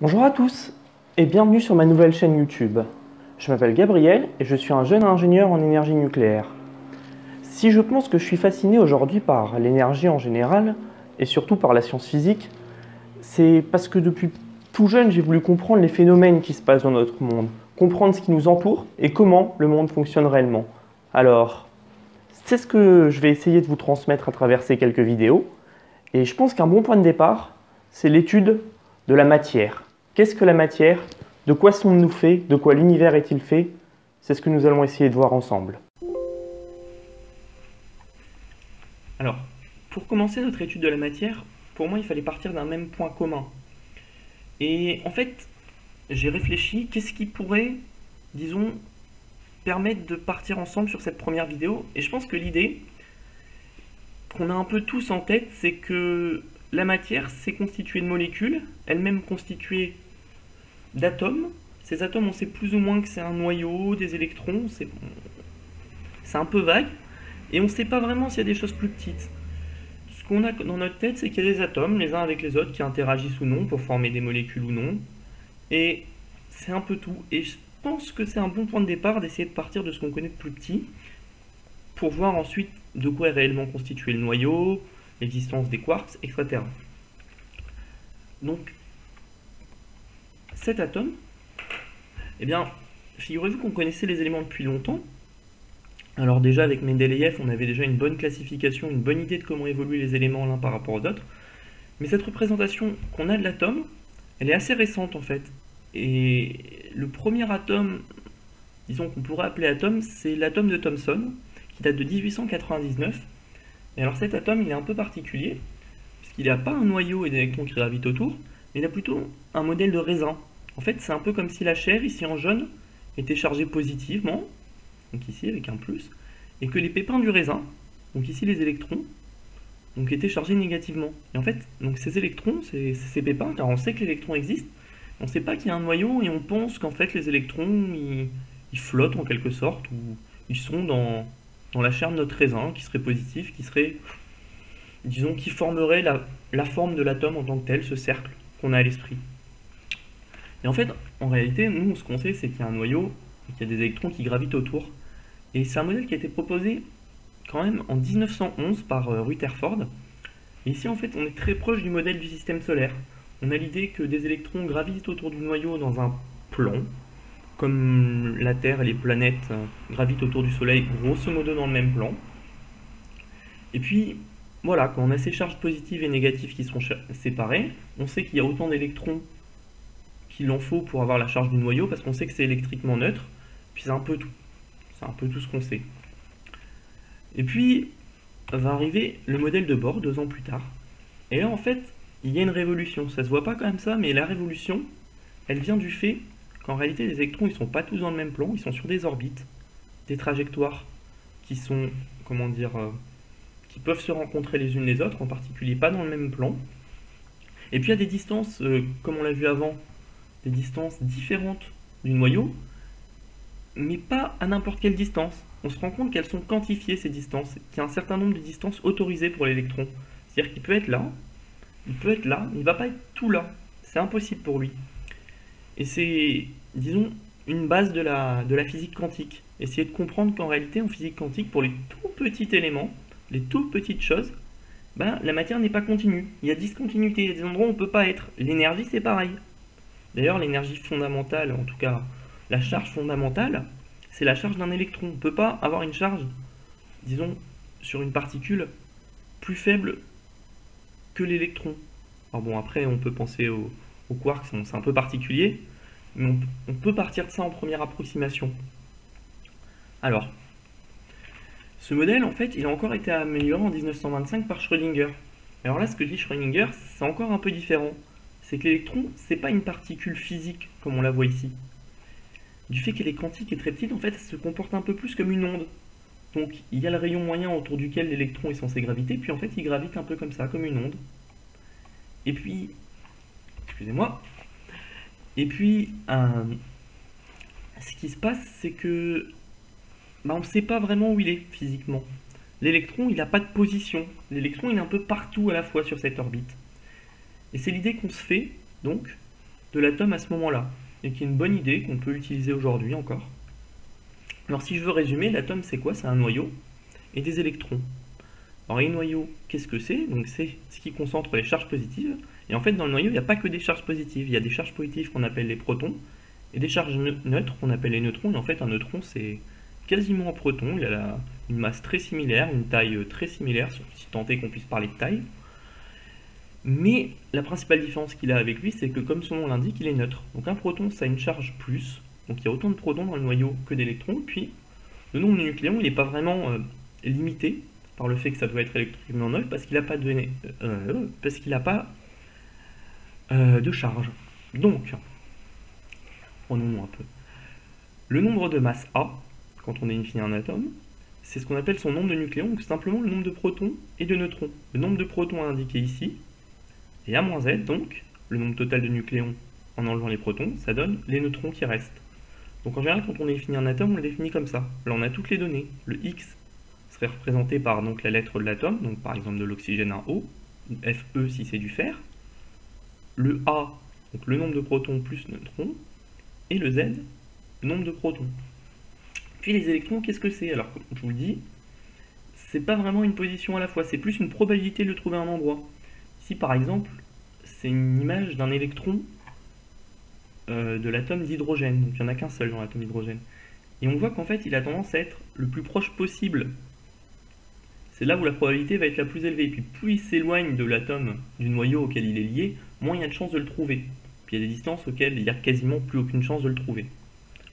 Bonjour à tous et bienvenue sur ma nouvelle chaîne YouTube. Je m'appelle Gabriel et je suis un jeune ingénieur en énergie nucléaire. Si je pense que je suis fasciné aujourd'hui par l'énergie en général et surtout par la science physique, c'est parce que depuis tout jeune j'ai voulu comprendre les phénomènes qui se passent dans notre monde, comprendre ce qui nous entoure et comment le monde fonctionne réellement. Alors, c'est ce que je vais essayer de vous transmettre à travers ces quelques vidéos. Et je pense qu'un bon point de départ, c'est l'étude de la matière. Qu'est-ce que la matière? De quoi sommes-nous faits? De quoi l'univers est-il fait? C'est ce que nous allons essayer de voir ensemble. Alors, pour commencer notre étude de la matière, pour moi il fallait partir d'un même point commun. Et en fait, j'ai réfléchi, qu'est-ce qui pourrait, disons, permettre de partir ensemble sur cette première vidéo? Et je pense que l'idée qu'on a un peu tous en tête, c'est que la matière, c'est constitué de molécules, elles-mêmes constituées d'atomes. Ces atomes, on sait plus ou moins que c'est un noyau, des électrons, c'est un peu vague, et on ne sait pas vraiment s'il y a des choses plus petites. Ce qu'on a dans notre tête, c'est qu'il y a des atomes, les uns avec les autres, qui interagissent ou non pour former des molécules ou non, et c'est un peu tout. Et je pense que c'est un bon point de départ d'essayer de partir de ce qu'on connaît de plus petit, pour voir ensuite de quoi est réellement constitué le noyau, l'existence des quarks, etc. Donc, cet atome, eh bien, figurez-vous qu'on connaissait les éléments depuis longtemps. Alors déjà, avec Mendeleïev, on avait déjà une bonne classification, une bonne idée de comment évoluent les éléments l'un par rapport aux autres. Mais cette représentation qu'on a de l'atome, elle est assez récente en fait. Et le premier atome, disons qu'on pourrait appeler atome, c'est l'atome de Thomson, qui date de 1899. Et alors cet atome, il est un peu particulier, puisqu'il n'a pas un noyau et des électrons qui gravitent autour, mais il a plutôt un modèle de raisin. En fait, c'est un peu comme si la chair, ici en jaune, était chargée positivement, donc ici avec un plus, et que les pépins du raisin, donc ici les électrons, donc étaient chargés négativement. Et en fait, donc ces électrons, ces pépins, car on sait que l'électron existe, on ne sait pas qu'il y a un noyau, et on pense qu'en fait les électrons, ils flottent en quelque sorte, ou ils sont dans la chair de notre raisin, qui serait positif, qui serait, disons, qui formerait la forme de l'atome en tant que tel, ce cercle qu'on a à l'esprit. Et en fait, en réalité, nous, ce qu'on sait, c'est qu'il y a un noyau, et qu'il y a des électrons qui gravitent autour. Et c'est un modèle qui a été proposé quand même en 1911 par Rutherford. Et ici, en fait, on est très proche du modèle du système solaire. On a l'idée que des électrons gravitent autour du noyau dans un plan, comme la Terre et les planètes gravitent autour du Soleil, grosso modo dans le même plan. Et puis, voilà, quand on a ces charges positives et négatives qui sont séparées, on sait qu'il y a autant d'électrons qu'il en faut pour avoir la charge du noyau, parce qu'on sait que c'est électriquement neutre, puis c'est un peu tout. C'est un peu tout ce qu'on sait. Et puis, va arriver le modèle de Bohr 2 ans plus tard. Et là, en fait, il y a une révolution. Ça se voit pas comme ça, mais la révolution, elle vient du fait qu'en réalité, les électrons, ils sont pas tous dans le même plan, ils sont sur des orbites, des trajectoires qui sont, comment dire, qui peuvent se rencontrer les unes les autres, en particulier pas dans le même plan. Et puis, il y a des distances, comme on l'a vu avant, des distances différentes du noyau, mais pas à n'importe quelle distance. On se rend compte qu'elles sont quantifiées, ces distances, qu'il y a un certain nombre de distances autorisées pour l'électron. C'est-à-dire qu'il peut être là, il peut être là, mais il ne va pas être tout là. C'est impossible pour lui. Et c'est, disons, une base de la physique quantique. Essayer de comprendre qu'en réalité, en physique quantique, pour les tout petits éléments, les toutes petites choses, ben, la matière n'est pas continue. Il y a discontinuité, il y a des endroits où on ne peut pas être. L'énergie, c'est pareil. D'ailleurs, l'énergie fondamentale, en tout cas la charge fondamentale, c'est la charge d'un électron. On ne peut pas avoir une charge, disons, sur une particule plus faible que l'électron. Alors bon, après, on peut penser aux quarks, c'est un peu particulier, mais on peut partir de ça en première approximation. Alors, ce modèle, en fait, il a encore été amélioré en 1925 par Schrödinger. Alors là, ce que dit Schrödinger, c'est encore un peu différent. C'est que l'électron, c'est pas une particule physique, comme on la voit ici. Du fait qu'elle est quantique et très petite, en fait, elle se comporte un peu plus comme une onde. Donc, il y a le rayon moyen autour duquel l'électron est censé graviter, puis en fait, il gravite un peu comme ça, comme une onde. Et puis, excusez-moi, et puis, ce qui se passe, c'est que, on ne sait pas vraiment où il est, physiquement. L'électron, il n'a pas de position. L'électron, il est un peu partout à la fois sur cette orbite. Et c'est l'idée qu'on se fait, donc, de l'atome à ce moment-là, et qui est une bonne idée qu'on peut utiliser aujourd'hui encore. Alors si je veux résumer, l'atome c'est quoi? C'est un noyau et des électrons. Alors les noyaux, qu'est-ce que c'est? Donc c'est ce qui concentre les charges positives, et en fait dans le noyau il n'y a pas que des charges positives, il y a des charges positives qu'on appelle les protons, et des charges neutres qu'on appelle les neutrons, et en fait un neutron c'est quasiment un proton, il a une masse très similaire, une taille très similaire, si tant est qu'on puisse parler de taille. Mais la principale différence qu'il a avec lui, c'est que comme son nom l'indique, il est neutre. Donc un proton, ça a une charge plus, donc il y a autant de protons dans le noyau que d'électrons, puis le nombre de nucléons, il n'est pas vraiment limité par le fait que ça doit être électriquement neutre, parce qu'il n'a pas, de charge. Donc, prenons un peu. Le nombre de masse A, quand on définit un atome, c'est ce qu'on appelle son nombre de nucléons, donc c'est simplement le nombre de protons et de neutrons. Le nombre de protons est indiqué ici, et A moins Z, donc, le nombre total de nucléons en enlevant les protons, ça donne les neutrons qui restent. Donc en général, quand on définit un atome, on le définit comme ça. Là, on a toutes les données. Le X serait représenté par donc, la lettre de l'atome, donc par exemple de l'oxygène un O, Fe si c'est du fer. Le A, donc le nombre de protons plus neutrons, et le Z, le nombre de protons. Puis les électrons, qu'est-ce que c'est? Alors, comme je vous le dis, c'est pas vraiment une position à la fois, c'est plus une probabilité de le trouver à un endroit. Ici, par exemple, c'est une image d'un électron de l'atome d'hydrogène, donc il n'y en a qu'un seul dans l'atome d'hydrogène. Et on voit qu'en fait, il a tendance à être le plus proche possible. C'est là où la probabilité va être la plus élevée. Et puis plus il s'éloigne de l'atome, du noyau auquel il est lié, moins il y a de chances de le trouver. Puis il y a des distances auxquelles il n'y a quasiment plus aucune chance de le trouver.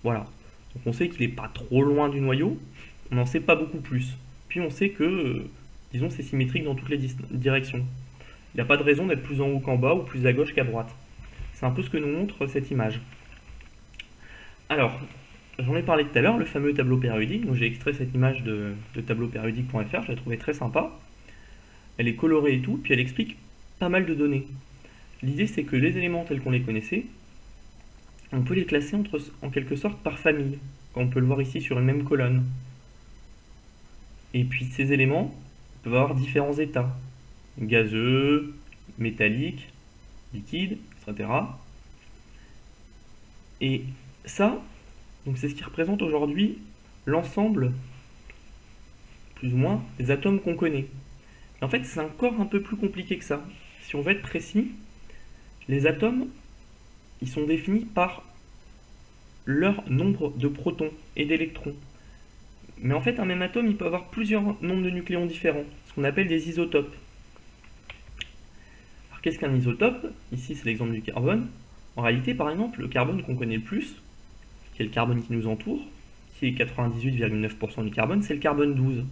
Voilà. Donc on sait qu'il n'est pas trop loin du noyau, on n'en sait pas beaucoup plus. Puis on sait que, disons, c'est symétrique dans toutes les directions. Il n'y a pas de raison d'être plus en haut qu'en bas ou plus à gauche qu'à droite. C'est un peu ce que nous montre cette image. Alors, j'en ai parlé tout à l'heure, le fameux tableau périodique. Donc j'ai extrait cette image de tableaupériodique.fr, je la trouvais très sympa. Elle est colorée et tout, puis elle explique pas mal de données. L'idée c'est que les éléments tels qu'on les connaissait, on peut les classer en quelque sorte par famille, comme on peut le voir ici sur une même colonne. Et puis ces éléments peuvent avoir différents états. Gazeux, métallique, liquide, etc. Et ça, donc c'est ce qui représente aujourd'hui l'ensemble, plus ou moins, des atomes qu'on connaît. Et en fait, c'est encore un peu plus compliqué que ça. Si on veut être précis, les atomes, ils sont définis par leur nombre de protons et d'électrons. Mais en fait, un même atome, il peut avoir plusieurs nombres de nucléons différents, ce qu'on appelle des isotopes. Alors qu'est-ce qu'un isotope? Ici, c'est l'exemple du carbone. En réalité, par exemple, le carbone qu'on connaît le plus, qui est le carbone qui nous entoure, qui est 98,9% du carbone, c'est le carbone 12.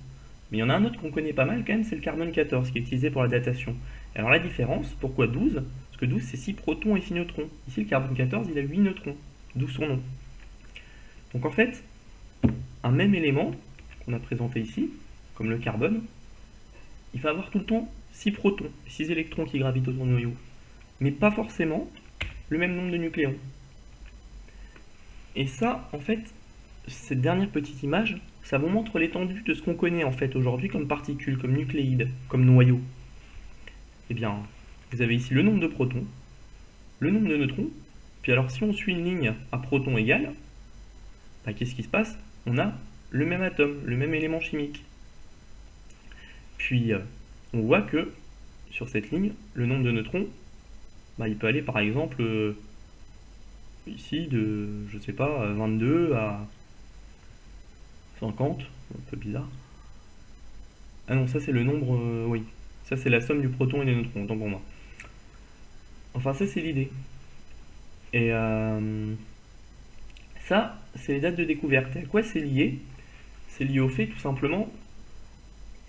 Mais il y en a un autre qu'on connaît pas mal quand même, c'est le carbone 14, qui est utilisé pour la datation. Alors la différence, pourquoi 12? Parce que 12, c'est 6 protons et 6 neutrons. Ici, le carbone 14, il a 8 neutrons, d'où son nom. Donc en fait, un même élément qu'on a présenté ici, comme le carbone, il va avoir tout le temps 6 protons, 6 électrons qui gravitent autour du noyau, mais pas forcément le même nombre de nucléons. Et ça, en fait, cette dernière petite image, ça vous montre l'étendue de ce qu'on connaît en fait aujourd'hui comme particules, comme nucléides, comme noyaux. Eh bien, vous avez ici le nombre de protons, le nombre de neutrons, puis alors si on suit une ligne à protons égale, bah, qu'est-ce qui se passe? On a le même atome, le même élément chimique. Puis on voit que sur cette ligne, le nombre de neutrons, bah, il peut aller par exemple ici de, je sais pas, 22 à 50, un peu bizarre. Ah non, ça c'est le nombre, oui. Ça c'est la somme du proton et des neutrons, autant pour moi. Enfin ça c'est l'idée. Et ça, c'est les dates de découverte. Et à quoi c'est lié? C'est lié au fait tout simplement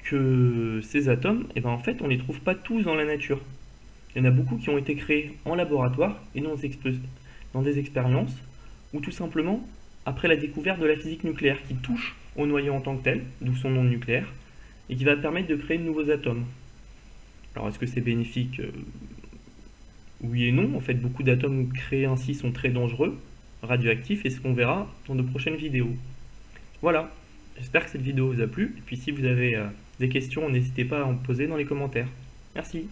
que ces atomes, eh ben, en fait on les trouve pas tous dans la nature. Il y en a beaucoup qui ont été créés en laboratoire et dans des expériences, ou tout simplement après la découverte de la physique nucléaire qui touche au noyau en tant que tel, d'où son nom nucléaire, et qui va permettre de créer de nouveaux atomes. Alors est-ce que c'est bénéfique? Oui et non. En fait, beaucoup d'atomes créés ainsi sont très dangereux, radioactifs, et ce qu'on verra dans de prochaines vidéos. Voilà, j'espère que cette vidéo vous a plu, et puis si vous avez des questions, n'hésitez pas à en poser dans les commentaires. Merci.